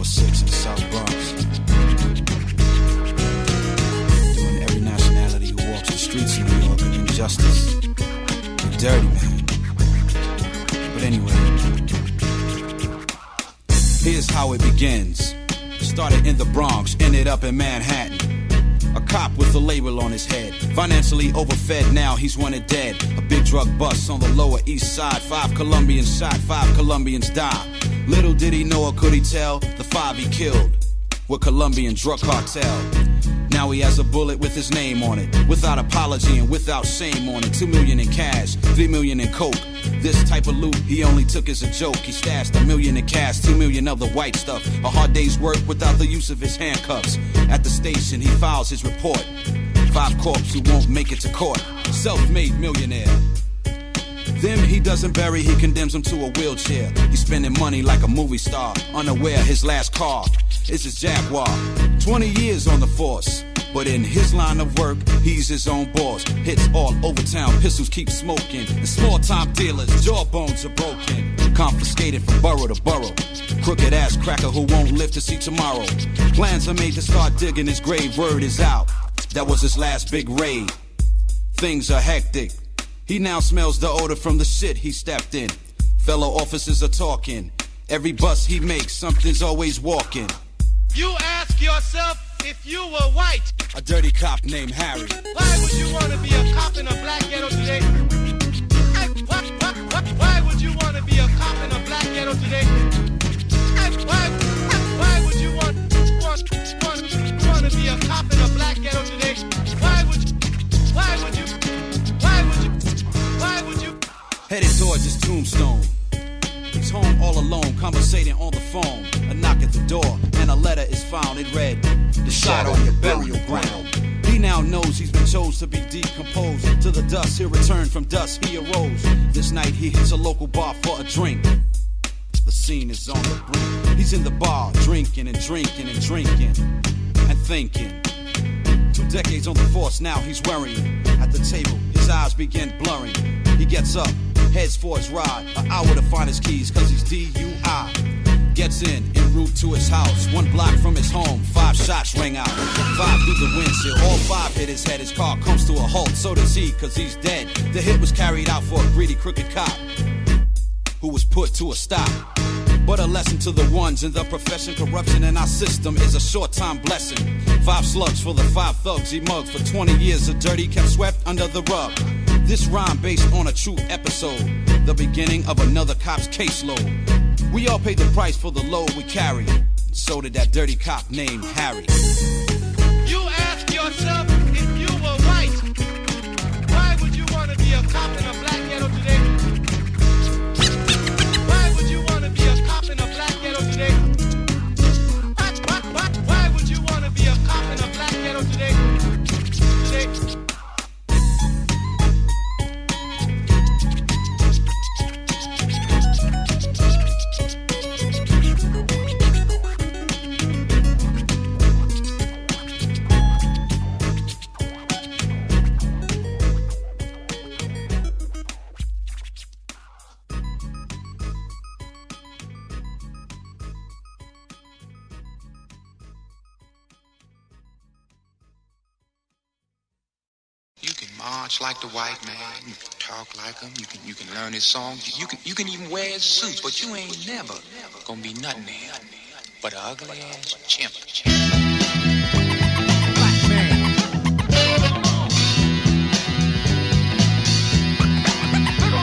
lower 6 in the South Bronx. Doing every nationality who walks the streets in New York of injustice. You're dirty, man. But anyway, here's how it begins. Started in the Bronx, ended up in Manhattan. A cop with a label on his head. Financially overfed, now he's wanted dead. A big drug bust on the lower east side. 5 Colombians shot, 5 Colombians die. Little did he know or could he tell, the 5 he killed were Colombian drug cartel. Now he has a bullet with his name on it, without apology and without shame on it. 2 million in cash, 3 million in coke. This type of loot he only took as a joke. He stashed 1 million in cash, 2 million of the white stuff. A hard day's work without the use of his handcuffs. At the station he files his report. 5 corpses who won't make it to court. Self-made millionaire. Them he doesn't bury, he condemns them to a wheelchair. He's spending money like a movie star, unaware his last car is his Jaguar. 20 years on the force, but in his line of work, he's his own boss. Hits all over town, pistols keep smoking. And small-time dealers, jawbones are broken. Confiscated from borough to borough. Crooked ass cracker who won't live to see tomorrow. Plans are made to start digging his grave, word is out. That was his last big raid. Things are hectic. He now smells the odor from the shit he stepped in. Fellow officers are talking. Every bus he makes, something's always walking. You ask yourself if you were white. A dirty cop named Harry. Why would you want to be a cop in a black ghetto today? Why would you want to be a cop in a black ghetto today? Why would you want to be a cop in a black ghetto today? Why would you? Headed towards his tombstone. He's home all alone, conversating on the phone. A knock at the door, and a letter is found. It read, "The shot on your burial ground." He now knows he's been chose to be decomposed. To the dust, he'll return from dust, he arose. This night he hits a local bar for a drink. The scene is on the brink. He's in the bar, drinking and drinking and drinking and thinking. 2 decades on the force, now he's worrying. At the table, his eyes begin blurring. He gets up, heads for his ride. An hour to find his keys, cause he's DUI. Gets in en route to his house. 1 block from his home, 5 shots ring out. 5 through the windshield, all 5 hit his head. His car comes to a halt, so does he, cause he's dead. The hit was carried out for a greedy, crooked cop who was put to a stop. But a lesson to the ones in the profession. Corruption in our system is a short-time blessing. 5 slugs for the 5 thugs he mugged. For 20 years of dirty kept swept under the rug. This rhyme based on a true episode, the beginning of another cop's caseload. We all paid the price for the load we carry. So did that dirty cop named Harry. You ask yourself if you were white. Why would you want to be a cop in a black ghetto today? Why would you want to be a cop in a black ghetto today? Why would you want to be a cop in a black ghetto today? March like the white man, you can talk like him, you can learn his songs, you can even wear his suits, but you ain't never gonna be nothing here but an ugly ass chimp. Black man.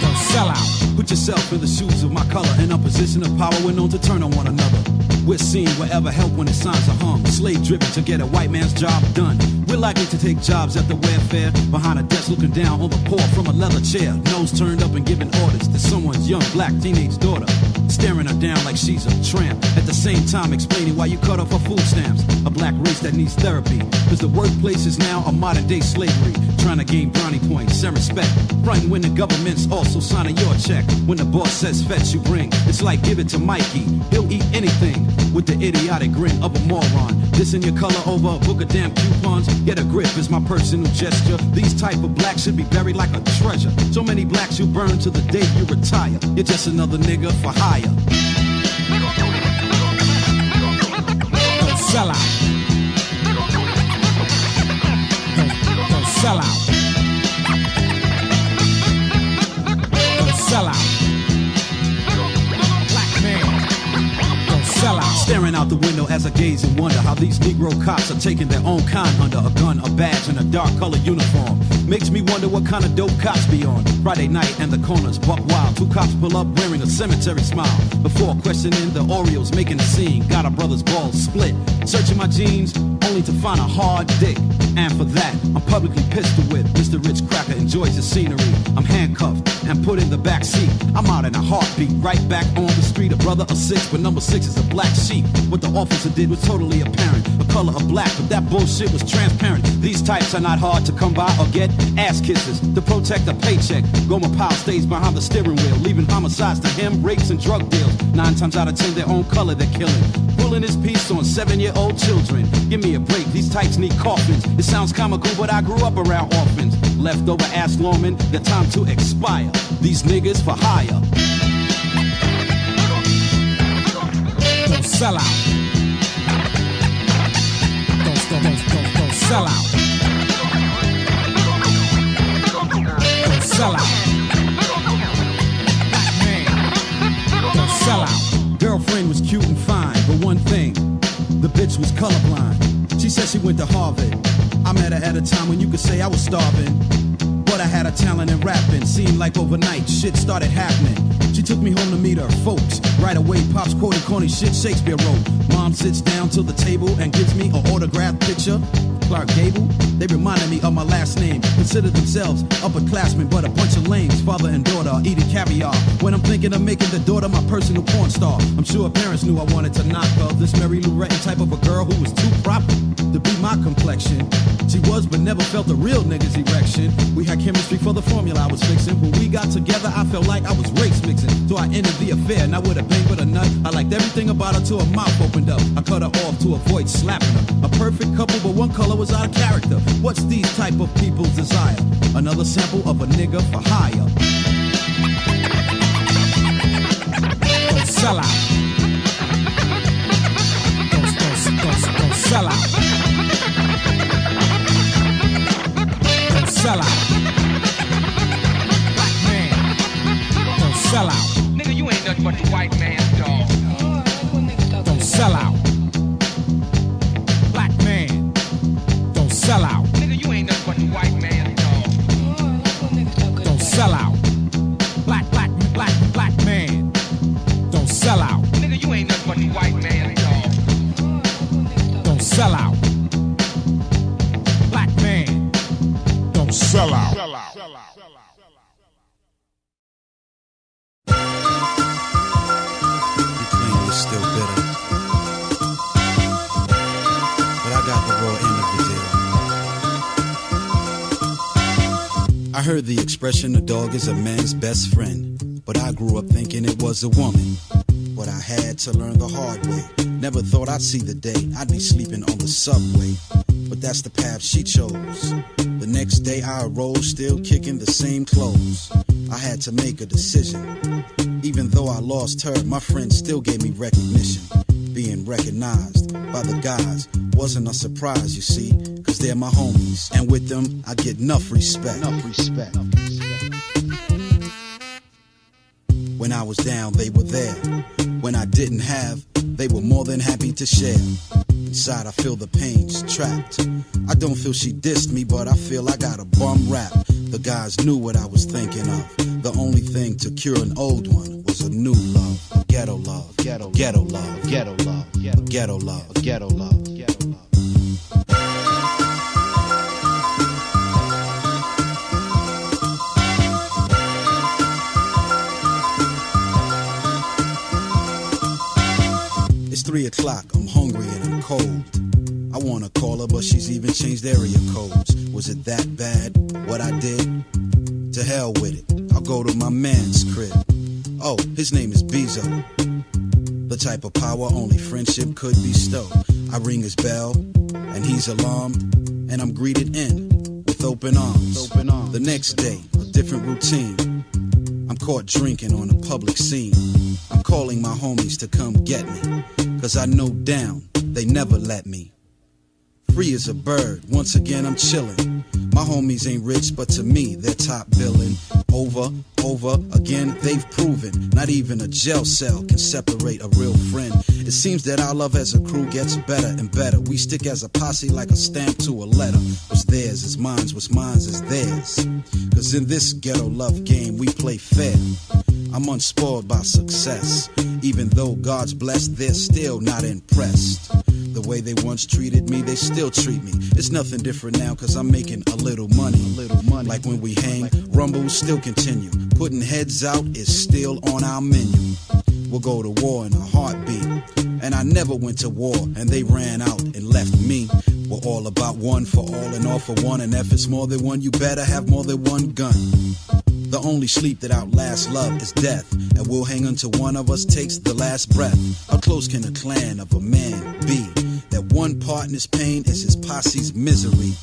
Don't sell out. Put yourself in the shoes of my color. In a position of power, we're known to turn on one another. We're seen wherever help when the signs are hung. Slave driven to get a white man's job done. We're likely to take jobs at the welfare. Behind a desk looking down on the poor from a leather chair. Nose turned up and giving orders to someone's young black teenage daughter. Staring her down like she's a tramp. At the same time explaining why you cut off her food stamps. A black race that needs therapy. Cause the workplace is now a modern day slavery. Trying to gain brownie points and respect. Right when the government's also signing your check. When the boss says fetch you bring. It's like give it to Mikey. He'll eat anything. With the idiotic grin of a moron. Dissing your color over a book of damn coupons. Get a grip is my personal gesture. These type of blacks should be buried like a treasure. So many blacks you burn to the day you retire. You're just another nigga for hire. sell out. Don't sell out. Don't sell out. Black man, don't sell out. Staring out the window as I gaze and wonder how these Negro cops are taking their own kind under a gun, a badge, and a dark colored uniform. Makes me wonder what kind of dope cops be on. Friday night and the corners buck wild. Two cops pull up wearing a cemetery smile. Before questioning the Oreos making a scene. Got a brother's balls split. Searching my jeans only to find a hard dick. And for that, I'm publicly pistol whipped. Mr. Rich Cracker enjoys the scenery. I'm handcuffed and put in the back seat. I'm out in a heartbeat, right back on the street. A brother of 6, but number 6 is a black sheep. What the officer did was totally apparent. The color of black, but that bullshit was transparent. These types are not hard to come by or get. Ass kisses to protect a paycheck. Gomer Powell stays behind the steering wheel, leaving homicides to him, rapes and drug deals. 9 times out of 10, their own color they're killing. Pulling his piece on 7-year-old children. Give me a break, these types need coffins. It sounds comical, but I grew up around orphans. Leftover ass lawmen, the time to expire. These niggas for hire. Don't sell out. Don't sell out. Don't sell out. Black man, don't sell out. Girlfriend was cute and fine, but one thing, the bitch was colorblind. She said she went to Harvard. I met her at a time when you could say I was starving. But I had a talent in rapping. Seemed like overnight shit started happening. She took me home to meet her folks. Right away, Pops quoted corny shit Shakespeare wrote. Mom sits down to the table and gives me an autographed picture. Clark Gable, they reminded me of my last name. Consider themselves upperclassmen, but a bunch of lames. Father and daughter are eating caviar. When I'm thinking of making the daughter my personal porn star, I'm sure parents knew I wanted to knock her. This Mary Lou Retton type of a girl who was too proper to be my complexion. She was, but never felt a real nigga's erection. We had chemistry for the formula I was fixing. When we got together, I felt like I was race mixing. So I ended the affair, not with a bang but a nut. I liked everything about her till her mouth opened up. I cut her off to avoid slapping her. A perfect couple, but one color was out of character. What's these type of people's desire? Another sample of a nigga for hire. Don't sell out. Don't sell out. Don't sell out. Black man, don't sell out. Nigga, you ain't nothing but the white man's dog. Don't sell out. Black man, don't sell out. Nigga, you ain't nothing but the white man's dog. Don't sell out. Black man, don't sell out. Nigga, you ain't nothing but the white man's dog. Don't sell out. Black man, don't sell out. Still bitter, but I got the raw end of the deal. I heard the expression a dog is a man's best friend, but I grew up thinking it was a woman. But I had to learn the hard way. Never thought I'd see the day I'd be sleeping on the subway, but that's the path she chose. The next day I arose, still kicking the same clothes. I had to make a decision. Even though I lost her, my friends still gave me recognition. Being recognized by the guys wasn't a surprise, you see, cause they're my homies, and with them I get enough respect. When I was down, they were there. When I didn't have, they were more than happy to share. Inside I feel the pains trapped. I don't feel she dissed me, but I feel I got a bum rap. The guys knew what I was thinking of. The only thing to cure an old one was a new love. A ghetto love, ghetto love, ghetto love, a ghetto love, a ghetto love, ghetto love. It's 3 o'clock, I'm hungry and I'm cold. I wanna call her, but she's even changed area codes. Was it that bad, what I did? To hell with it, I'll go to my man's crib. Oh, his name is Bezo. The type of power only friendship could bestow. I ring his bell, and he's alarmed, and I'm greeted in with open arms. The next day, a different routine. I'm caught drinking on a public scene. I'm calling my homies to come get me, cause I know down they never let me. Free as a bird, once again I'm chillin'. My homies ain't rich, but to me they're top billin'. Over again they've proven not even a jail cell can separate a real friend. It seems that our love as a crew gets better and better. We stick as a posse like a stamp to a letter. What's theirs is mine, what's mine is theirs. Cause in this ghetto love game we play fair. I'm unspoiled by success. Even though God's blessed, they're still not impressed. The way they once treated me, they still treat me. It's nothing different now, cause I'm making a little money. Like when we hang, rumbles still continue. Putting heads out is still on our menu. We'll go to war in a heartbeat. And I never went to war, and they ran out and left me. We're all about one for all and all for one. And if it's more than one, you better have more than one gun. The only sleep that outlasts love is death. And we'll hang until one of us takes the last breath. How close can a clan of a man be? That one partner's pain is his posse's misery.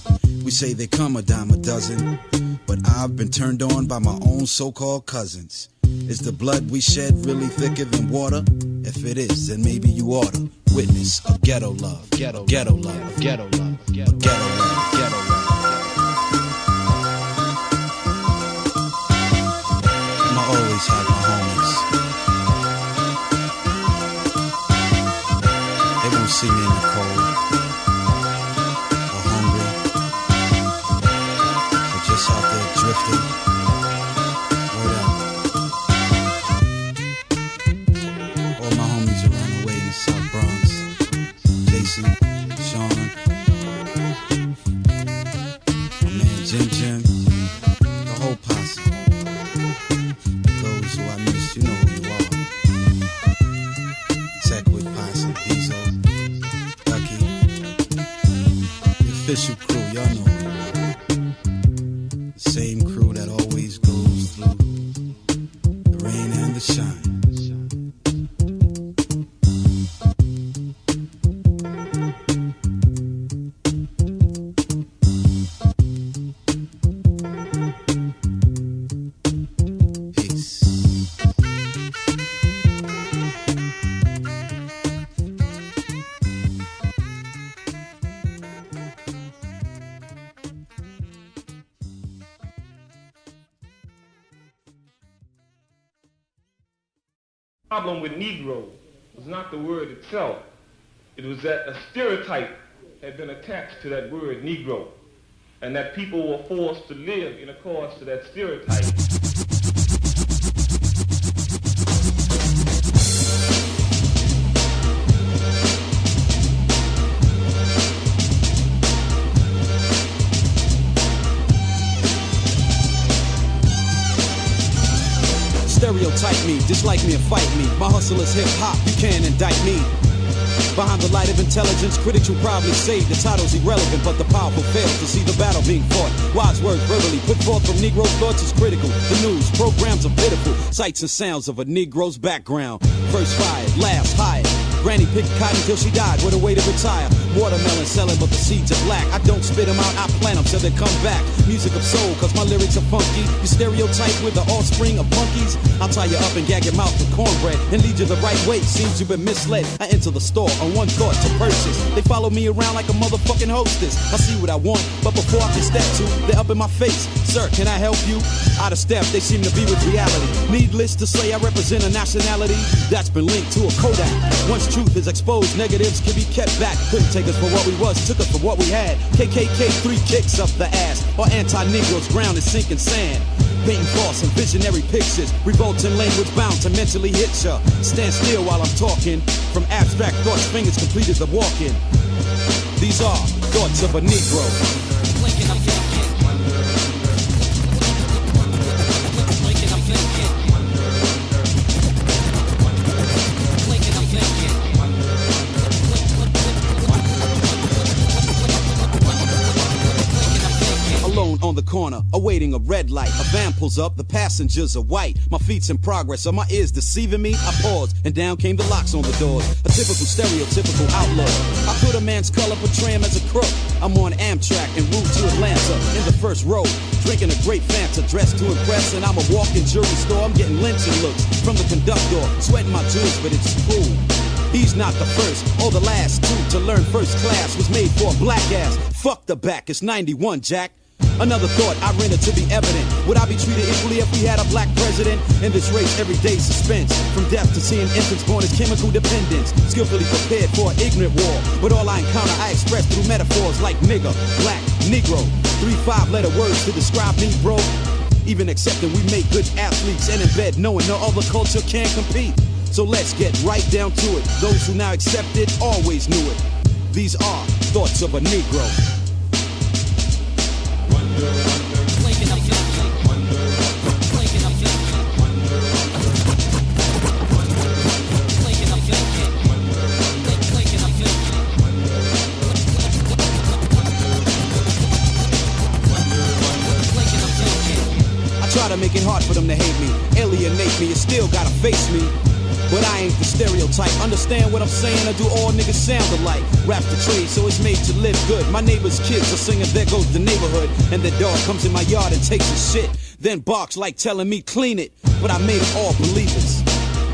We say they come a dime a dozen, but I've been turned on by my own so-called cousins. Is the blood we shed really thicker than water? If it is, then maybe you oughta witness a ghetto love, ghetto love, ghetto love, ghetto love, ghetto love, ghetto love. I always have my homies. They won't see me in the cold or hungry or just out there drifting. Word up. All my homies around the way in the South Bronx. Jason, Sean, my man Jim, the whole posse. Those who I miss, you know who you are. Techwood, Posse, Bezo, Ducky. The official crew, y'all know who you are. The same crew that always goes through the rain and the shine. The problem with Negro was not the word itself. It was that a stereotype had been attached to that word Negro, and that people were forced to live in accordance to that stereotype. Stereotype me, dislike me and fight me. My hustle is hip-hop, you can't indict me. Behind the light of intelligence, critics will probably say the title's irrelevant, but the powerful fail to see the battle being fought. Wise words verbally put forth from Negro thoughts is critical. The news, programs are pitiful. Sights and sounds of a Negro's background. First fired, last hired. Granny picked cotton till she died with a way to retire. Watermelon selling, but the seeds are black. I don't spit them out, I plant them so they come back. Music of soul, cause my lyrics are funky. You stereotype with the offspring of monkeys. I'll tie you up and gag your mouth with cornbread and lead you the right way. Seems you've been misled. I enter the store on one thought to purchase. They follow me around like a motherfucking hostess. I see what I want, but before I can step to, they're up in my face. Sir, can I help you? Out of step, they seem to be with reality. Needless to say, I represent a nationality that's been linked to a Kodak. Once truth is exposed, negatives can be kept back. Couldn't take us for what we was, took us for what we had. KKK, 3 kicks up the ass. Or anti-Negroes ground in sinking sand. Painting false and visionary pictures. Revolting language bound to mentally hit ya. Stand still while I'm talking. From abstract thoughts, fingers completed the walk-in. These are thoughts of a Negro. On the corner, awaiting a red light. A van pulls up, the passengers are white. My feet's in progress, are my ears deceiving me? I paused, and down came the locks on the doors. A typical, stereotypical outlook. I put a man's color, portray him as a crook. I'm on Amtrak en route to Atlanta, in the first row, drinking a great Fanta, dressed to impress, and I'm a walking jewelry store. I'm getting lynching looks from the conductor, sweating my jewels, but it's cool. He's not the first or the last dude to learn first class was made for a black ass. Fuck the back, it's 91, Jack. Another thought I render to be evident. Would I be treated equally if we had a black president? In this race, everyday suspense. From death to seeing infants born as chemical dependents. Skillfully prepared for an ignorant war. But all I encounter, I express through metaphors like nigger, black, negro. 3 5-letter words to describe me, bro. Even accepting we make good athletes and in bed knowing no other culture can compete. So let's get right down to it. Those who now accept it always knew it. These are thoughts of a Negro. Try to make it hard for them to hate me, alienate me, you still gotta face me. But I ain't the stereotype, understand what I'm saying, or do all niggas sound alike? Rap's the trade, so it's made to live good. My neighbor's kids are singing There Goes the Neighborhood, and the dog comes in my yard and takes his shit, then barks like telling me clean it. But I made them all believers.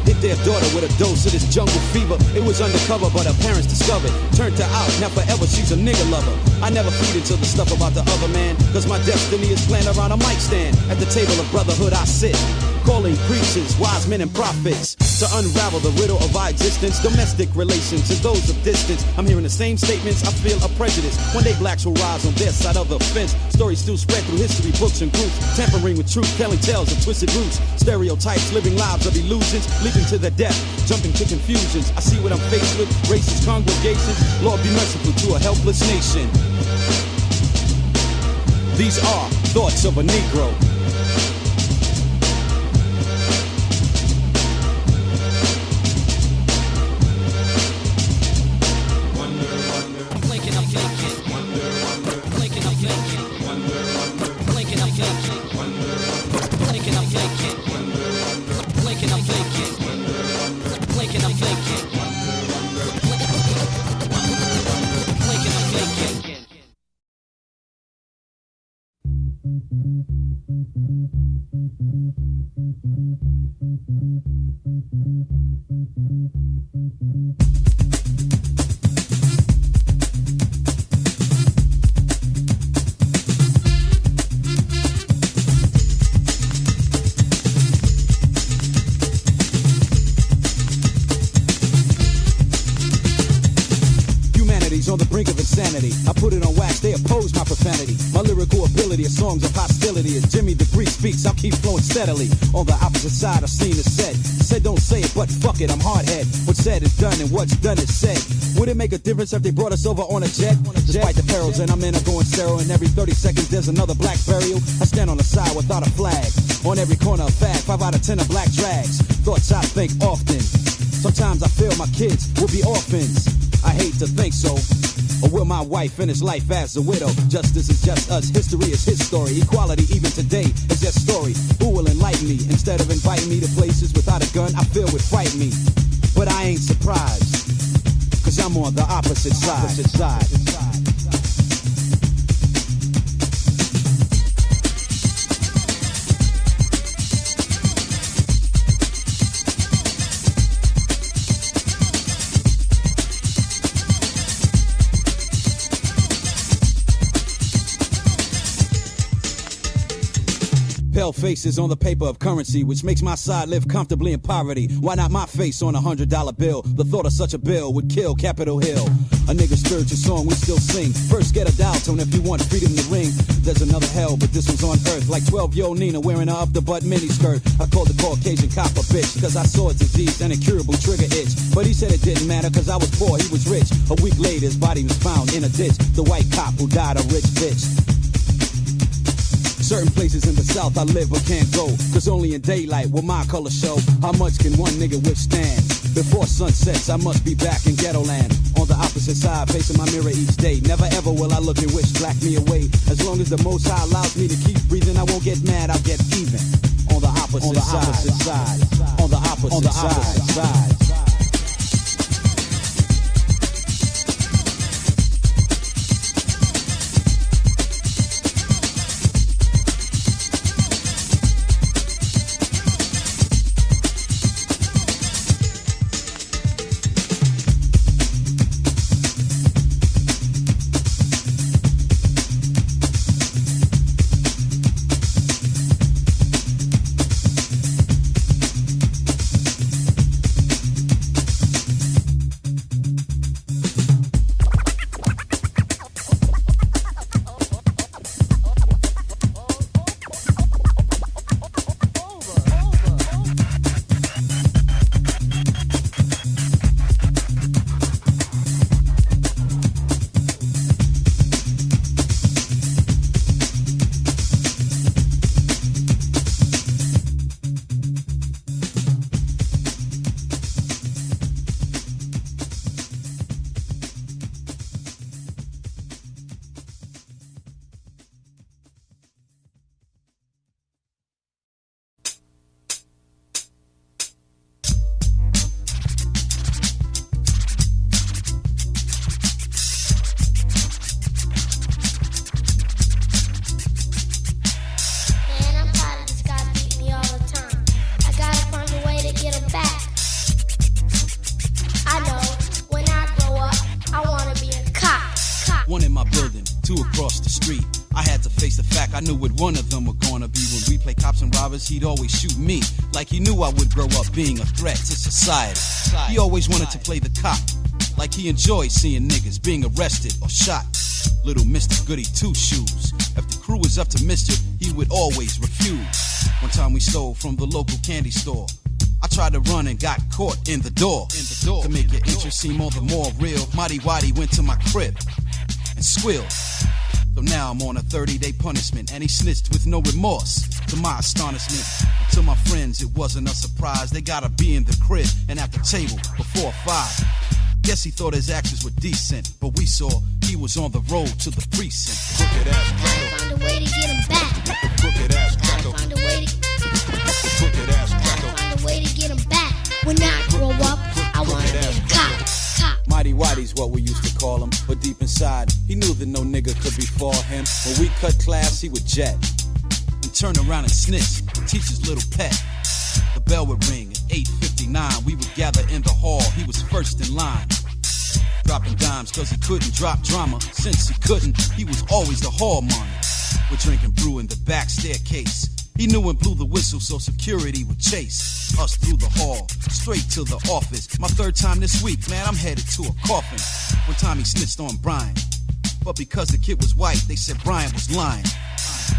Hit their daughter with a dose of this jungle fever. It was undercover, but her parents discovered. Turned her out, now forever she's a nigga lover. I never feed into the stuff about the other man, cause my destiny is planned around a mic stand. At the table of brotherhood I sit, calling preachers, wise men and prophets, to unravel the riddle of our existence, domestic relations and those of distance. I'm hearing the same statements, I feel a prejudice. One day blacks will rise on their side of the fence. Stories still spread through history books and groups, tampering with truth, telling tales of twisted roots. Stereotypes, living lives of illusions, leaping to the death, jumping to confusions. I see what I'm faced with, racist congregations. Lord be merciful to a helpless nation. These are thoughts of a Negro. On the brink of insanity, I put it on wax, they oppose my profanity. My lyrical ability is songs of hostility. As Jimmy the Greek speaks, I'll keep flowing steadily. On the opposite side, I've seen it said. Said don't say it, but fuck it, I'm Hardhead. What's said is done and what's done is said. Would it make a difference if they brought us over on a jet? Despite the perils and I'm in a going sterile, and every 30 seconds there's another black burial. I stand on the side without a flag. On every corner a fag, 5 out of 10 are black drags. Thoughts I think often. Sometimes I feel my kids will be orphans. I hate to think so. Or will my wife finish life as a widow? Justice is just us, history is his story. Equality even today is just story. Who will enlighten me? Instead of inviting me to places without a gun, I feel would frighten me. But I ain't surprised, cause I'm on the opposite side. Pale faces on the paper of currency, which makes my side live comfortably in poverty. Why not my face on a $100 bill? The thought of such a bill would kill Capitol Hill. A nigga's spiritual song we still sing. First get a dial tone if you want freedom to ring. There's another hell, but this was on earth. Like 12-year-old Nina wearing a up-the-butt miniskirt. I called the Caucasian cop a bitch, cause I saw a disease and incurable trigger itch. But he said it didn't matter, cause I was poor, he was rich. A week later, his body was found in a ditch. The white cop who died a rich bitch. Certain places in the South I live but can't go, cause only in daylight will my color show. How much can one nigga withstand? Before sunsets I must be back in ghetto land. On the opposite side, facing my mirror each day. Never ever will I look and wish black me away. As long as the Most High allows me to keep breathing, I won't get mad, I'll get even. On the opposite side. On the opposite side. I had to face the fact I knew what one of them were gonna be. When we play cops and robbers, he'd always shoot me, like he knew I would grow up being a threat to society. He always wanted to play the cop, like he enjoyed seeing niggas being arrested or shot. Little Mr. Goody Two-Shoes. If the crew was up to mischief, he would always refuse. One time we stole from the local candy store. I tried to run and got caught in the door. To make your interest seem all the more real, Mighty Whitey went to my crib and squealed. So now I'm on a 30-day punishment, and he snitched with no remorse. To my astonishment, to my friends, it wasn't a surprise. They gotta be in the crib and at the table before 5. Guess he thought his actions were decent, but we saw he was on the road to the precinct. Crooked ass cracker. Find a way to get him back. Crooked ass cracker. Find a way to. Crooked ass cracker. Find a way to get him back. When I grow up, I wanna be a cop. Mighty Whitey's what we used to call him, but deep inside, he knew that no nigga could befall him. When we cut class, he would jet and turn around and snitch, teach his little pet. The bell would ring at 8:59. We would gather in the hall. He was first in line, dropping dimes cause he couldn't drop drama. Since he couldn't, he was always the hall money. We're drinking brew in the back staircase. He knew and blew the whistle so security would chase us through the hall, straight to the office. My 3rd time this week, man, I'm headed to a coffin. One time he snitched on Brian, but because the kid was white, they said Brian was lying.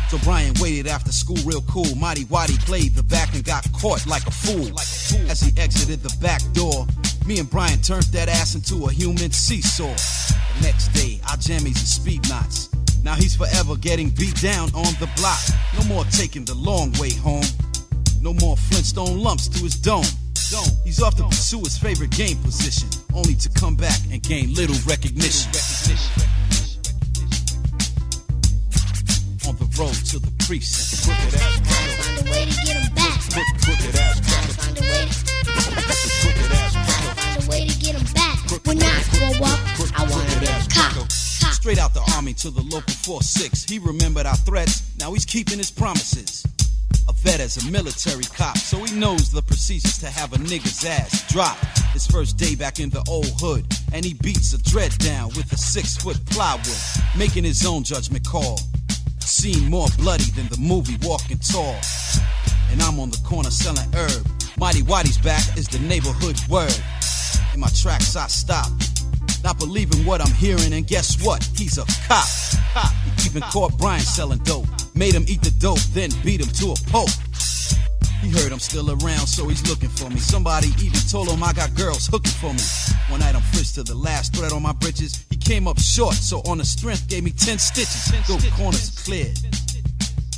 So Brian waited after school real cool. Mighty Whitey played the back and got caught like a fool. As he exited the back door, me and Brian turned that ass into a human seesaw. The next day, our jammies and speed knots. Now he's forever getting beat down on the block. No more taking the long way home. No more Flintstone lumps to his dome. He's off to pursue his favorite game position, only to come back and gain little recognition. On the road to the precinct. Crooked ass cracker. Find a way to get him back. Crooked ass cracker. Find a way to. Crooked ass cracker. Find a way to get him back. When I grow up, I wanna be a cop. Straight out the army to the local 4-6. He remembered our threats, now he's keeping his promises. A vet as a military cop, so he knows the procedures to have a nigga's ass drop. His first day back in the old hood, and he beats a dread down with a 6-foot plywood, making his own judgment call. Scene more bloody than the movie Walking Tall. And I'm on the corner selling herb. Mighty Whitey's back is the neighborhood word. In my tracks I stop, not believing what I'm hearing, and guess what? He's a cop. He even caught Brian selling dope, made him eat the dope, then beat him to a pulp. He heard I'm still around, so he's looking for me. Somebody even told him I got girls hooking for me. One night I'm frisked to the last thread on my britches. He came up short, so on the strength gave me 10 stitches. Those corners cleared.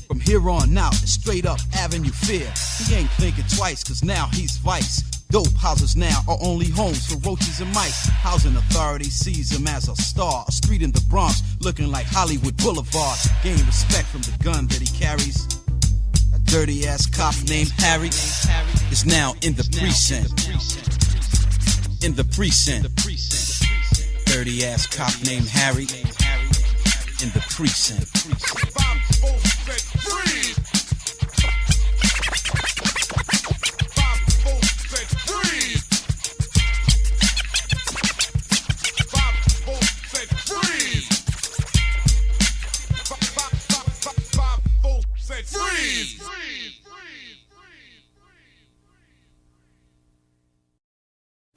From here on out, it's straight up Avenue Fear. He ain't thinking twice, cause now he's vice. Dope houses now are only homes for roaches and mice. Housing authority sees him as a star. A street in the Bronx looking like Hollywood Boulevard. Gain respect from the gun that he carries. A dirty ass cop named Harry is now in the precinct. In the precinct. Dirty ass cop named Harry in the precinct.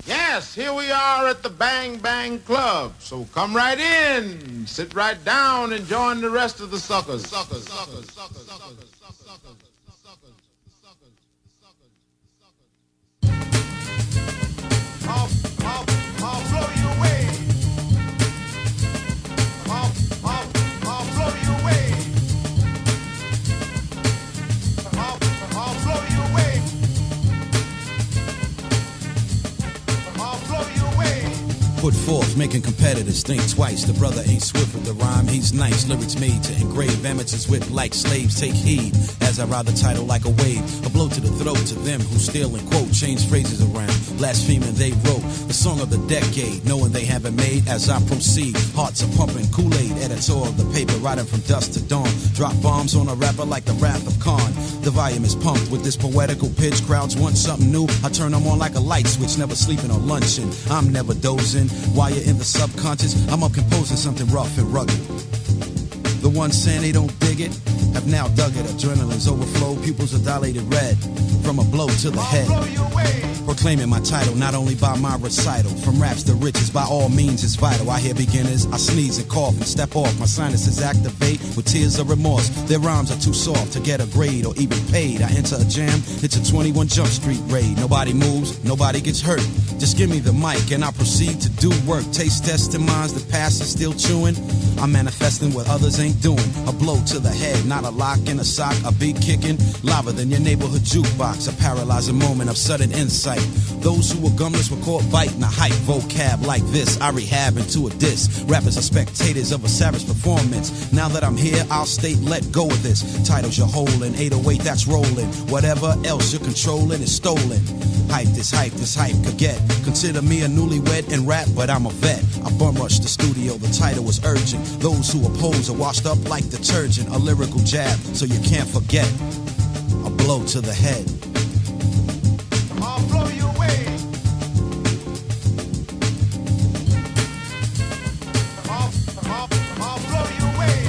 Yes, here we are at the Bang Bang Club. So come right in, sit right down, and join the rest of the suckers. I'll blow you away. I'll blow you away. I'll blow you away. Put forth, making competitors think twice. The brother ain't swift with the rhyme, he's nice. Lyrics made to engrave amateurs whip like slaves. Take heed as I ride the title like a wave. A blow to the throat to them who steal and quote. Change phrases around, blaspheming they wrote. The song of the decade, knowing they haven't made. As I proceed, hearts are pumping Kool-Aid. Editor of the paper, riding from dusk to dawn. Drop bombs on a rapper like the Wrath of Khan. The volume is pumped with this poetical pitch. Crowds want something new, I turn them on like a light switch. Never sleeping or lunching, I'm never dozing. While you're in the subconscious, I'm up composing something rough and rugged. The ones saying they don't dig it have now dug it. Adrenaline's overflow, pupils are dilated red. From a blow to the head. Proclaiming my title, not only by my recital. From raps to riches, by all means it's vital. I hear beginners, I sneeze and cough and step off. My sinuses activate with tears of remorse. Their rhymes are too soft to get a grade or even paid. I enter a jam, it's a 21 Jump Street raid. Nobody moves, nobody gets hurt. Just give me the mic and I proceed to do work. Taste testing minds, the past is still chewing. I'm manifesting what others ain't doing. A blow to the head, not a lock in a sock. A beat kicking, louder than your neighborhood jukebox. A paralyzing moment of sudden insight. Those who were gumless were caught biting a hype vocab like this. I rehab into a diss. Rappers are spectators of a savage performance. Now that I'm here, I'll state, let go of this. Titles you're holding, 808 that's rolling. Whatever else you're controlling is stolen. Hype this hype could get. Consider me a newlywed in rap, but I'm a vet. I bum rushed the studio, the title was urgent. Those who oppose are washed up like detergent. A lyrical jab, so you can't forget. A blow to the head. I'll blow you away. I'll blow you away.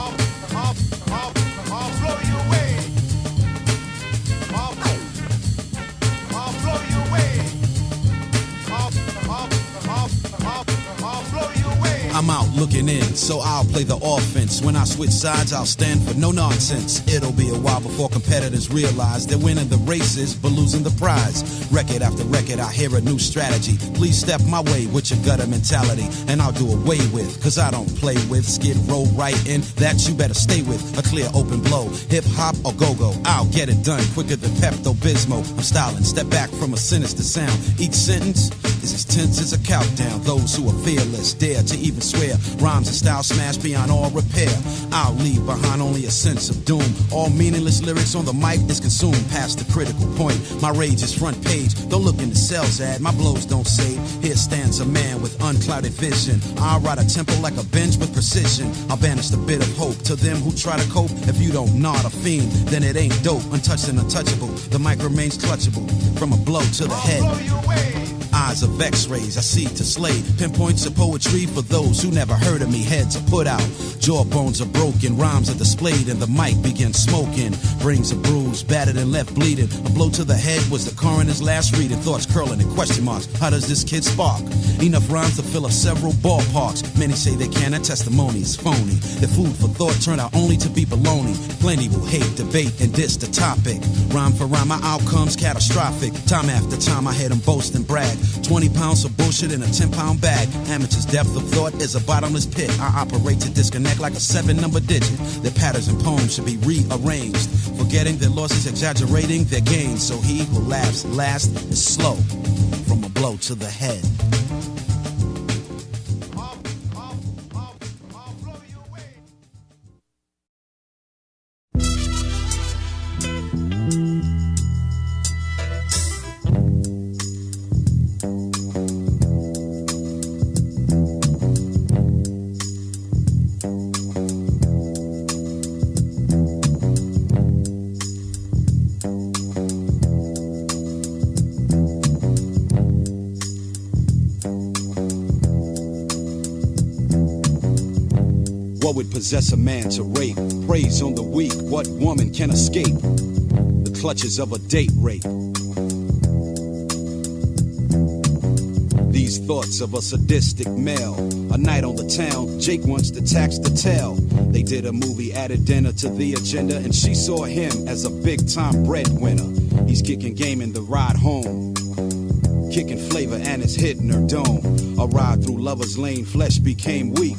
I'll blow you away. I'll blow you away. I'll blow you away. I'm out looking in, so I'll play the offense. When I switch sides, I'll stand for no nonsense. It'll be a while before competitors realize they're winning the races, but losing the prize. Record after record, I hear a new strategy. Please step my way with your gutter mentality, and I'll do away with, cause I don't play with. Skid row right in, that you better stay with. A clear open blow, hip hop or go-go. I'll get it done quicker than Pepto-Bismol. I'm styling, step back from a sinister sound. Each sentence is as tense as a countdown. Those who are fearless dare to even swear. Rhymes and style smash beyond all repair. I'll leave behind only a sense of doom. All meaningless lyrics on the mic is consumed past the critical point. My rage is front page. Don't look in the sales ad. My blows don't save. Here stands a man with unclouded vision. I'll ride a tempo like a bench with precision. I'll banish the bit of hope to them who try to cope. If you don't nod a fiend, then it ain't dope. Untouched and untouchable. The mic remains clutchable. From a blow to the head. Eyes of x-rays, I see to slay. Pinpoints of poetry for those who never heard of me. Heads are put out, jawbones are broken. Rhymes are displayed and the mic begins smoking. Brains are bruised, battered and left bleeding. A blow to the head was the coroner's last reading. Thoughts curling and question marks. How does this kid spark? Enough rhymes to fill up several ballparks. Many say they can, that testimony is phony. The food for thought turned out only to be baloney. Plenty will hate, debate, and diss the topic. Rhyme for rhyme, my outcome's catastrophic. Time after time I hear them boast and brag. 20 pounds of bullshit in a 10-pound bag. Amateur's depth of thought is a bottomless pit. I operate to disconnect like a 7-number digit. Their patterns and poems should be rearranged. Forgetting their losses, exaggerating their gains. So he who laughs last is slow. From a blow to the head. What would possess a man to rape? Praise on the weak, what woman can escape the clutches of a date rape? These thoughts of a sadistic male. A night on the town, Jake wants to tax the tail. They did a movie, added dinner to the agenda, and she saw him as a big-time breadwinner. He's kicking game in the ride home, kicking flavor and it's hitting her dome. A ride through Lover's Lane, flesh became weak.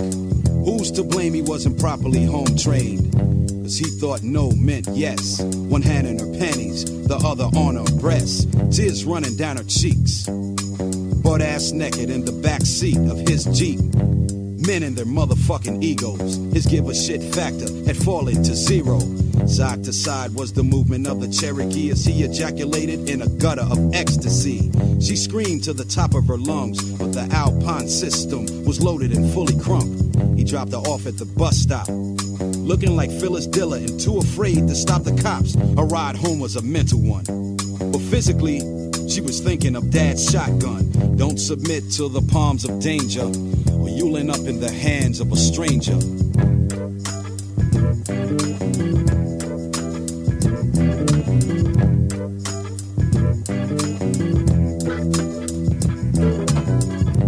Who's to blame he wasn't properly home trained? Cause he thought no meant yes. One hand in her panties, the other on her breasts. Tears running down her cheeks. Butt ass naked in the back seat of his Jeep. Men and their motherfucking egos. His give a shit factor had fallen to zero. Side to side was the movement of the Cherokee as he ejaculated in a gutter of ecstasy. She screamed to the top of her lungs, but the Alpine system was loaded and fully crunk. He dropped her off at the bus stop, looking like Phyllis Diller and too afraid to stop the cops. Her ride home was a mental one, but physically, she was thinking of Dad's shotgun. Don't submit to the palms of danger, or you'ling up in the hands of a stranger.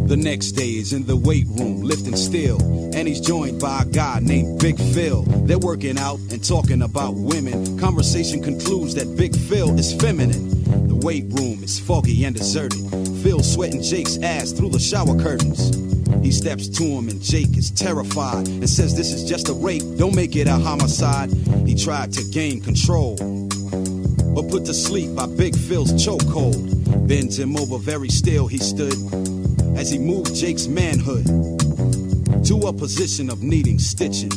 The next day is in the weight room, lifting steel, and he's joined by a guy named Big Phil. They're working out and talking about women. Conversation concludes that Big Phil is feminine. The weight room is foggy and deserted. Phil sweating Jake's ass through the shower curtains. He steps to him and Jake is terrified and says this is just a rape, don't make it a homicide. He tried to gain control, but put to sleep by Big Phil's chokehold. Bends him over, very still he stood, as he moved Jake's manhood to a position of needing stitching.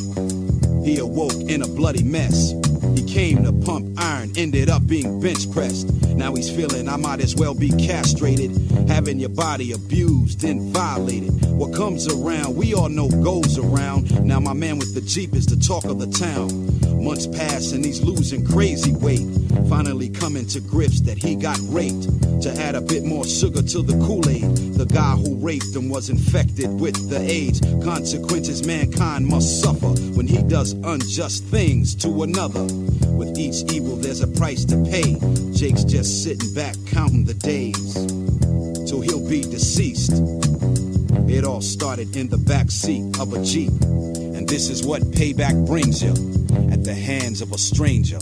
He awoke in a bloody mess. He came to pump iron, ended up being bench pressed. Now he's feeling I might as well be castrated, having your body abused and violated. What comes around, we all know goes around. Now my man with the Jeep is the talk of the town. Months pass and he's losing crazy weight, finally coming to grips that he got raped. To add a bit more sugar to the Kool-Aid, the guy who raped him was infected with the AIDS. Consequences mankind must suffer when he does unjust things to another. With each evil there's a price to pay. Jake's just sitting back counting the days till he'll be deceased. It all started in the backseat of a Jeep, and this is what payback brings you at the hands of a stranger.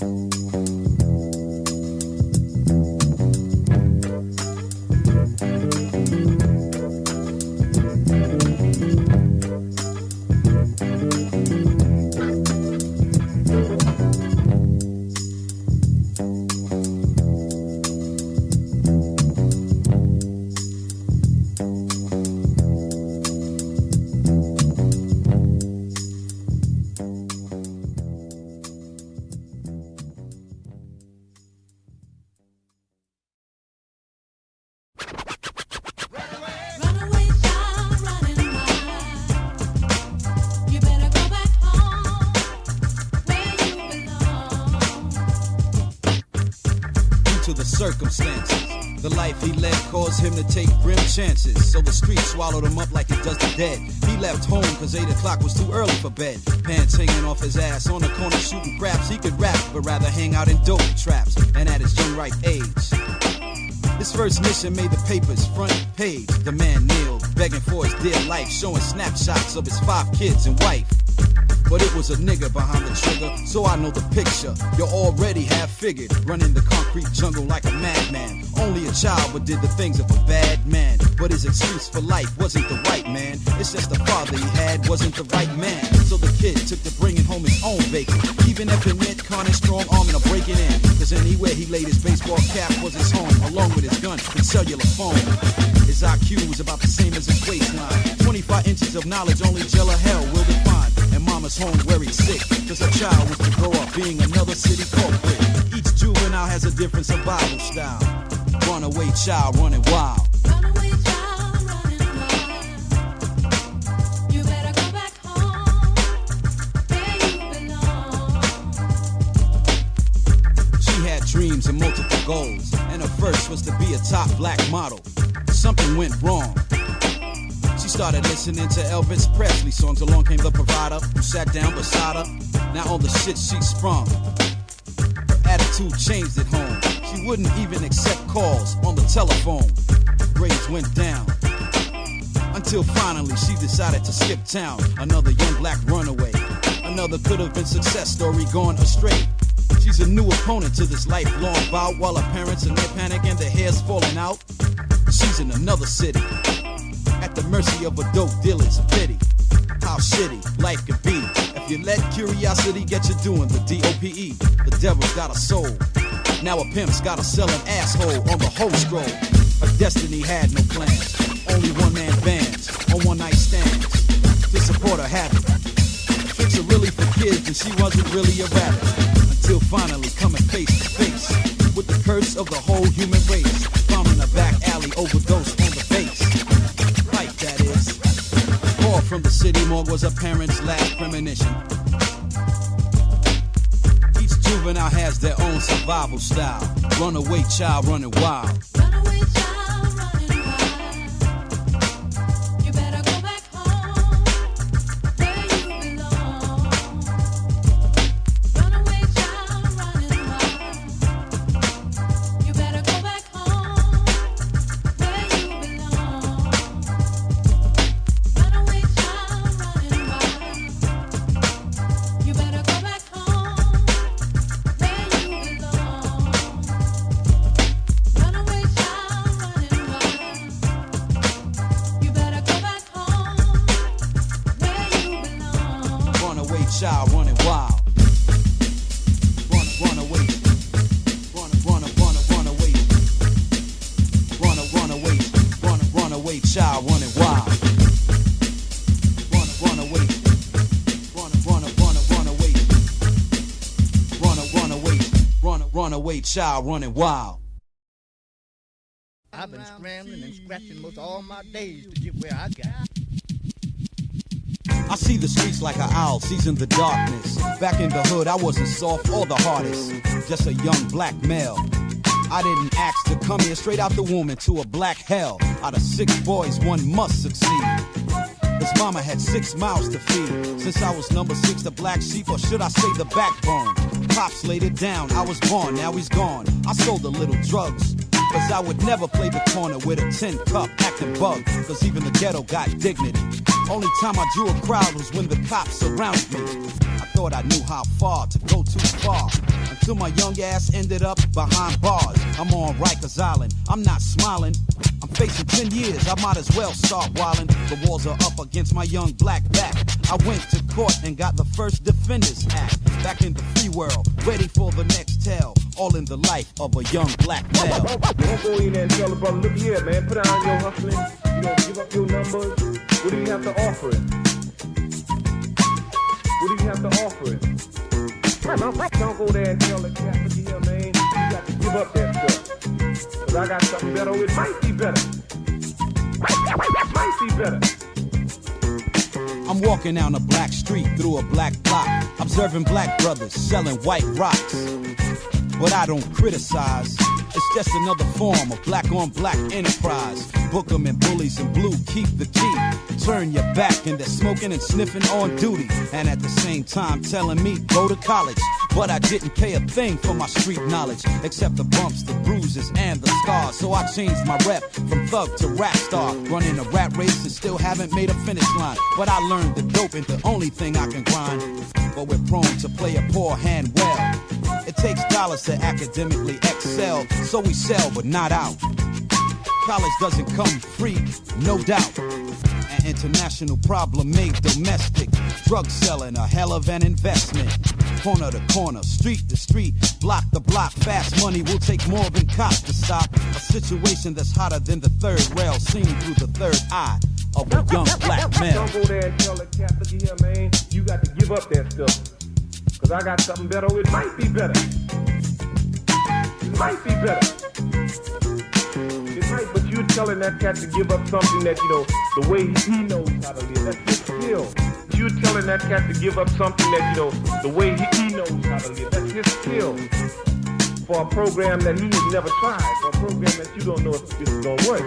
Circumstances, the life he led caused him to take grim chances, so the street swallowed him up like it does the dead. He left home cause 8 o'clock was too early for bed. Pants hanging off his ass, on the corner shooting craps. He could rap, but rather hang out in dope traps, and at his young ripe age. His first mission made the papers front page. The man kneeled, begging for his dear life, showing snapshots of his 5 kids and wife. But it was a nigga behind the trigger, so I know the picture. You already have figured, running the concrete jungle like a madman. Only a child, but did the things of a bad man. But his excuse for life wasn't the right man. It's just the father he had wasn't the right man. So the kid took to bringing home his own bacon, even if it meant Connor's strong arm and a breaking in. Cause anywhere he laid his baseball cap was his home, along with his gun and cellular phone. His IQ was about the same as his waistline. 25 inches of knowledge only jail or hell will define. And mama's home worried sick, cause her child was to grow up being another city culprit. Each juvenile has a different survival style. Runaway child running wild. Runaway child running wild. You better go back home, where you belong. She had dreams and multiple goals, and her first was to be a top black model. Something went wrong. She started listening to Elvis Presley songs. Along came the provider who sat down beside her. Now on the shit she sprung, her attitude changed at home. She wouldn't even accept calls on the telephone. Grades went down until finally she decided to skip town. Another young black runaway, another could have been success story gone astray. She's a new opponent to this lifelong bout, while her parents in their panic and their hair's falling out. She's in another city, at the mercy of a dope dealer's pity. How shitty life could be if you let curiosity get you doing the DOPE. The devil's got a soul. Now a pimp's gotta sell an asshole on the whole scroll. Her destiny had no plans, only one-man bands on one-night stands to support her habit. Tricks are really for kids and she wasn't really a rabbit, until finally coming face to face with the curse of the whole human race. Found in a back alley, overdosed on the base. Like that is. Call from the city morgue was her parents' last premonition. Each juvenile has their own survival style. Runaway child running wild. Runaway child running wild. You better go back home, wild. Run away. Run away. Run away, child running wild. Run away. Run away, child running wild. I've been scrambling and scratching most all my days to get where I got. I see the streets like an owl sees in the darkness. Back in the hood, I wasn't soft or the hardest. Just a young black male. I didn't ask to come here straight out the womb into a black hell. Out of 6 boys, 1 must succeed. His mama had 6 mouths to feed. Since I was number 6, the black sheep, or should I say the backbone. Pops laid it down, I was born, now he's gone. I sold a little drugs, cause I would never play the corner with a tin cup acting bug. Cause even the ghetto got dignity. Only time I drew a crowd was when the cops surrounded me. I thought I knew how far to go too far, until my young ass ended up behind bars. I'm on Rikers Island, I'm not smiling. I'm facing 10 years, I might as well start wildin'. The walls are up against my young black back. I went to court and got the first Defenders Act. Back in the free world, ready for the next tale. All in the life of a young black male. Don't go in there and tell the brother, look here, man, put down your hustling. You don't give up your numbers. What do you have to offer it? What do you have to offer it? Don't go there and tell the cat, look here, man, you got to give up that stuff. Cause I got something better, it might be better. Might be better. I'm walking down a black street through a black block, observing black brothers selling white rocks. But I don't criticize, it's just another form of black on black enterprise. Book 'em and bullies in blue, keep the key. Turn your back and they're smoking and sniffing on duty. And at the same time telling me go to college. But I didn't pay a thing for my street knowledge, except the bumps, the bruises, and the scars. So I changed my rep from thug to rap star, running a rap race and still haven't made a finish line. But I learned the dope ain't the only thing I can grind. But we're prone to play a poor hand well. It takes dollars to academically excel, so we sell but not out. College doesn't come free, no doubt. An international problem made domestic. Drug selling, a hell of an investment. Corner to corner, street to street, block to block. Fast money will take more than cops to stop a situation that's hotter than the third rail, seen through the third eye of a young black male. Don't go there and tell the cat, look here, man, you got to give up that stuff. Cause I got something better, it might be better. It might be better. It might, but you're telling that cat to give up something that, you know, the way he knows how to live. That's his skill. You're telling that cat to give up something that, you know, the way he knows how to live. That's his skill. For a program that he has never tried. For a program that you don't know if this is gonna work.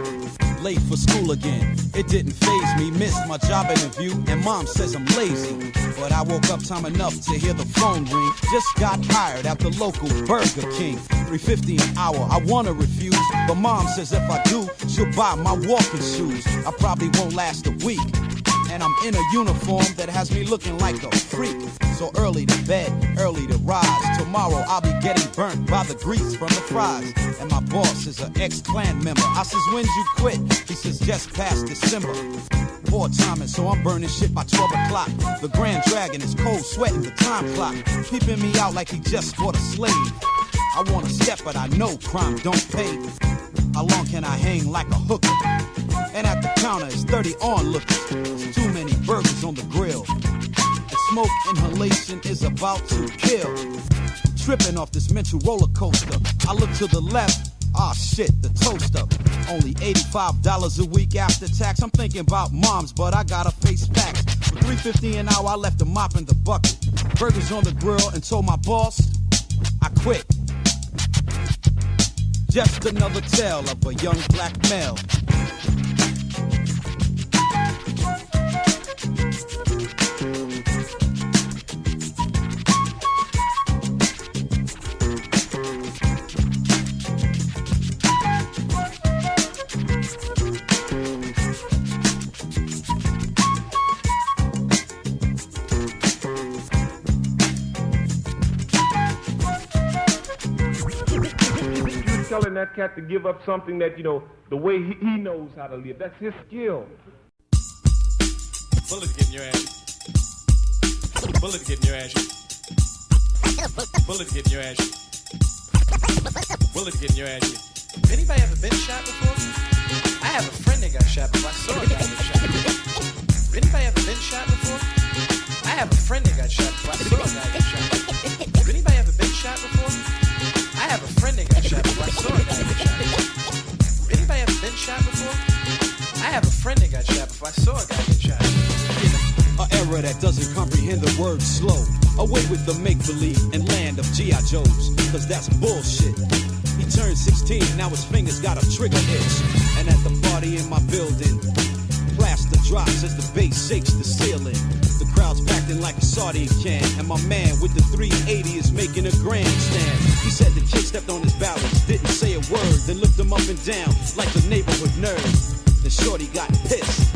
Late for school again, it didn't faze me. Missed my job interview and mom says I'm lazy. But I woke up time enough to hear the phone ring. Just got hired at the local Burger King. $3.50 an hour, I wanna refuse, but mom says if I do, she'll buy my walking shoes. I probably won't last a week, and I'm in a uniform that has me looking like a freak. So early to bed, early to rise. Tomorrow I'll be getting burnt by the grease from the fries. And my boss is an ex-Klan member. I says, when'd you quit? He says, just past December. Poor timing, so I'm burning shit by 12 o'clock. The Grand Dragon is cold sweating the time clock, peeping me out like he just bought a slave. I want to step, but I know crime don't pay. How long can I hang like a hooker? And at the counter is 30 onlookers. There's too many burgers on the grill. The smoke inhalation is about to kill. Tripping off this mental roller coaster. I look to the left. Ah shit, the toaster. Only $85 a week after tax. I'm thinking about moms, but I gotta face facts. For $3.50 an hour, I left a mop in the bucket. Burgers on the grill and told my boss, I quit. Just another tale of a young black male. Telling that cat to give up something that, you know, the way he knows how to live. That's his skill. Bullet getting your ass. Bullet getting your ass. Bullet get in your ass. Bullet get in your ass. Anybody ever been shot before? I have a friend that got shot before. I saw a guy get shot. Anybody ever been shot before? I have a friend that got shot before. I saw a guy get shot. Anybody ever been shot before? I have a friend that got shot before. I saw a guy get shot. Anybody ever been shot before? I have a friend that got shot before. I saw a guy get shot. An era that doesn't comprehend the word slow. Away with the make-believe and land of G.I. Joes, cause that's bullshit. He turned 16, now his fingers got a trigger itch. And at the party in my building, plaster drops as the bass shakes the ceiling. The crowd's packed in like a sardine can, and my man with the 380 is making a grandstand. He said the kid stepped on his balance, didn't say a word, then looked him up and down like the neighborhood nerd. The shorty got pissed.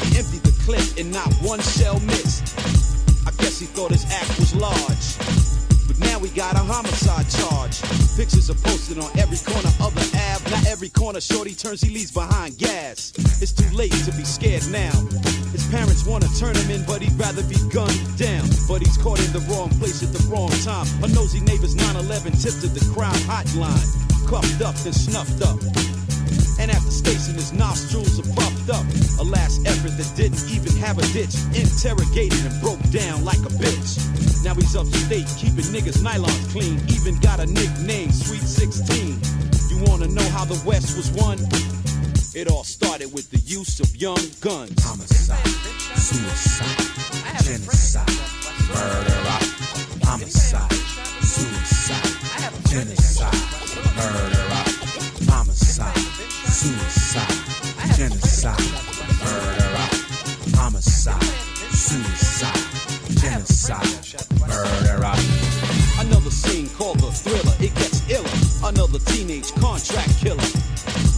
He emptied the clip and not one shell missed. I guess he thought his act was large. But now we got a homicide charge. Pictures are posted on every corner of the Ave. Not every corner shorty turns, he leaves behind gas. It's too late to be scared now. His parents want to turn him in, but he'd rather be gunned down. But he's caught in the wrong place at the wrong time. A nosy neighbor's 911 tipped at the crime hotline. Cuffed up and snuffed up. And after station, his nostrils are puffed up. A last effort that didn't even have a ditch. Interrogated and broke down like a bitch. Now he's upstate, keeping niggas' nylons clean. Even got a nickname, Sweet 16. You wanna know how the West was won? It all started with the use of young guns. Homicide, suicide, genocide, murder, homicide, suicide, genocide, murder, homicide, suicide, genocide, murder, homicide, suicide, genocide, murder. Another scene called The Thriller, it gets iller. Another teenage contract killer.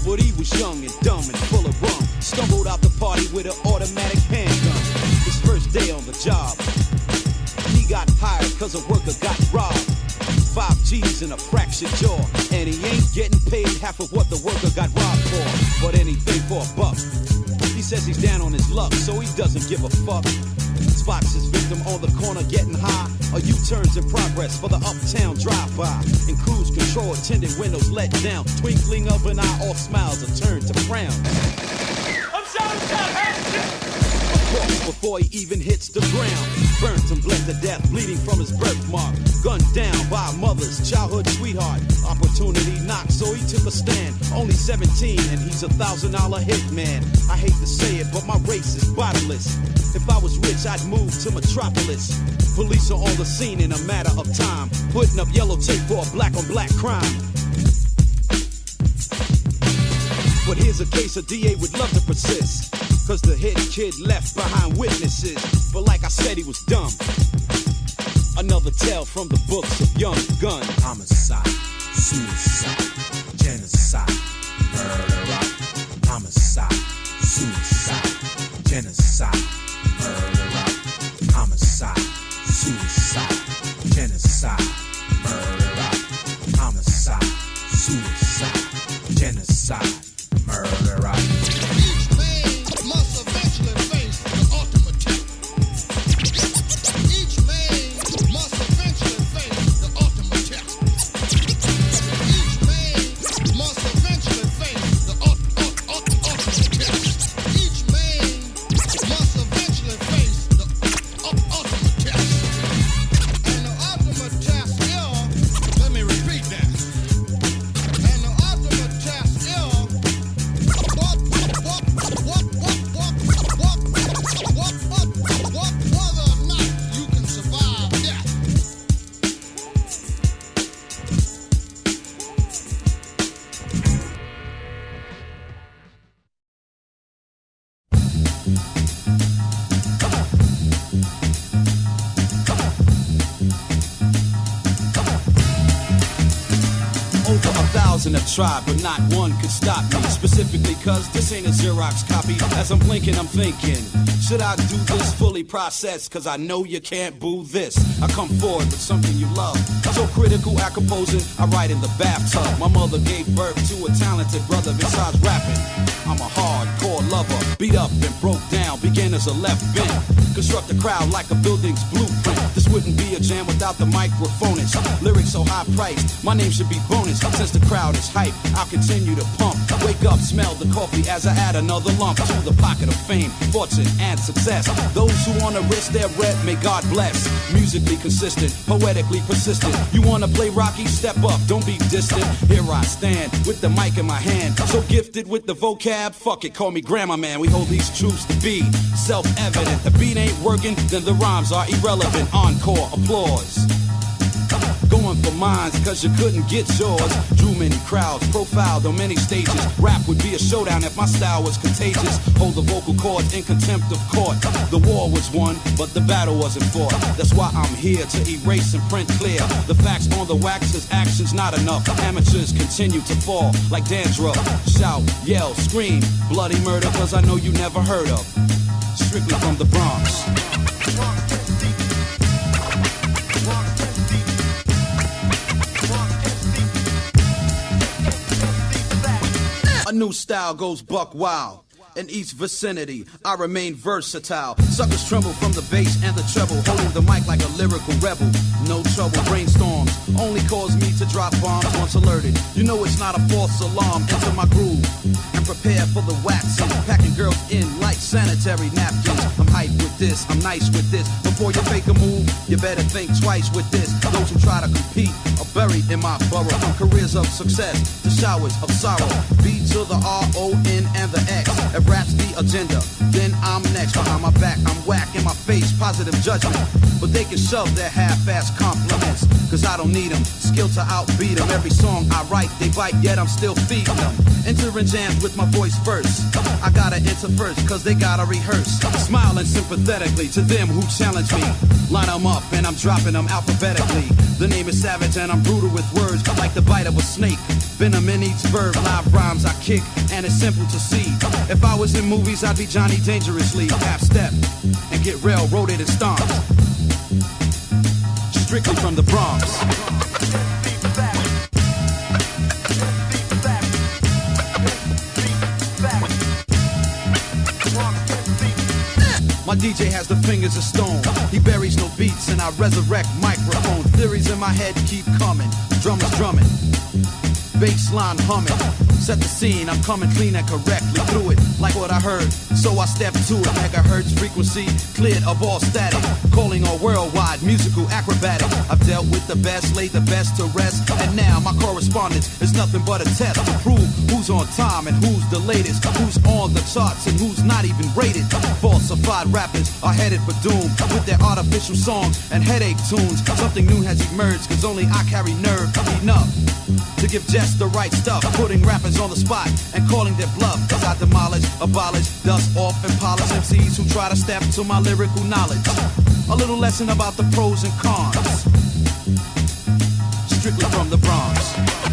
But he was young and dumb and full of rum. Stumbled out the party with an automatic handgun. His first day on the job, he got hired cause a worker got robbed. 5 G's in a fractured jaw, and he ain't getting paid half of what the worker got robbed for, but anything for a buck. He says he's down on his luck, so he doesn't give a fuck. Spots his victim on the corner getting high. A U-turn's in progress for the uptown drive-by. In cruise control, tinted windows let down. Twinkling of an eye, all smiles are turned to frown. I'm shouting, Before he even hits the ground, burnt and bled to death, bleeding from his birthmark. Gunned down by a mother's childhood sweetheart. Opportunity knocked, so he took a stand. Only 17, and he's $1,000 hitman. I hate to say it, but my race is bottomless. If I was rich, I'd move to Metropolis. Police are on the scene in a matter of time, putting up yellow tape for a black-on-black crime. But here's a case a DA would love to persist, cause the hit kid left behind witnesses. But like I said, he was dumb. Another tale from the books of Young Gun. Homicide, suicide, genocide, murder, homicide, suicide, genocide, murder, homicide, suicide, genocide, murder, homicide, suicide, genocide, murder. Each man must eventually face the ultimate test. Each man must eventually face the ultimate test. Each man must eventually face the ultimate test. Each man must eventually face the ultimate test. And the ultimate test is, let me repeat that. And the ultimate test is whether or not you can survive death. Over 1,000 have tried, but not one could stop me. Specifically cause this ain't a Xerox copy. As I'm blinking, I'm thinking, should I do this fully processed? Cause I know you can't boo this. I come forward with something you love. So critical at composing, I write in the bathtub. My mother gave birth to a talented brother. Besides rapping, I'm a hardcore lover. Beat up and broke down, began as a left bent. Construct a crowd like a building's blueprint. This wouldn't be a jam without the microphonist. Lyrics so high priced, my name should be bonus. Since the crowd is hype, I'll continue to pump. Wake up, smell the coffee as I add another lump to the pocket of fame, fortune, and success. Those who wanna risk their bread, may God bless. Musically consistent, poetically persistent. You wanna play Rocky? Step up, don't be distant. Here I stand with the mic in my hand, so gifted with the vocab. Fuck it, call me Grandma Man. We hold these truths to be self-evident. The beat ain't working, then the rhymes are irrelevant. Encore, applause. Going for mines, cause you couldn't get yours. Drew many crowds, profiled on many stages. Rap would be a showdown if my style was contagious. Hold the vocal cords in contempt of court. The war was won, but the battle wasn't fought. That's why I'm here to erase and print clear the facts on the wax, cause action's not enough. Amateurs continue to fall like dandruff. Shout, yell, scream, bloody murder, cause I know you never heard of. Strictly from the Bronx. A new style goes buck wild. In each vicinity, I remain versatile. Suckers tremble from the bass and the treble, holding the mic like a lyrical rebel. No trouble, brainstorms only cause me to drop bombs once alerted. You know it's not a false alarm. Enter my groove and prepare for the waxing. Packing girls in like sanitary napkins. I'm hyped with this, I'm nice with this. Before you make a move, you better think twice with this. Those who try to compete are buried in my borough. From careers of success to showers of sorrow. B to the R-O-N and the X. If rap's the agenda, then I'm next. Behind my back, I'm whack in my face, positive judgment. But they can shove their half-ass compliments, cause I don't need them. Skill to outbeat them. Every song I write, they bite, yet I'm still feeding them. Entering jams with my voice first. I gotta enter first, cause they gotta rehearse. Smiling sympathetically to them who challenge me. Line them up and I'm dropping them alphabetically. The name is Savage and I'm brutal with words like the bite of a snake. Venom in each verb, live rhymes I kick, and it's simple to see. If I was in movies, I'd be Johnny Dangerously. Half step and get railroaded and stomped. Strictly from the Bronx. My DJ has the fingers of stone. He buries no beats and I resurrect microphone. Theories in my head keep coming. Drummers drumming. Bassline humming. Set the scene, I'm coming clean and correctly through it. Like what I heard, so I step to it. Megahertz frequency, cleared of all static. Calling all worldwide, musical acrobatic. I've dealt with the best, laid the best to rest. And now my correspondence is nothing but a test to prove who's on time and who's the latest. Who's on the charts and who's not even rated. Falsified rappers are headed for doom with their artificial songs and headache tunes. Something new has emerged, cause only I carry nerve enough to give just the right stuff, putting rappers on the spot and calling their bluff as I demolish, abolish, dust off and polish MCs who try to step to my lyrical knowledge. A little lesson about the pros and cons. Strictly from the Bronx.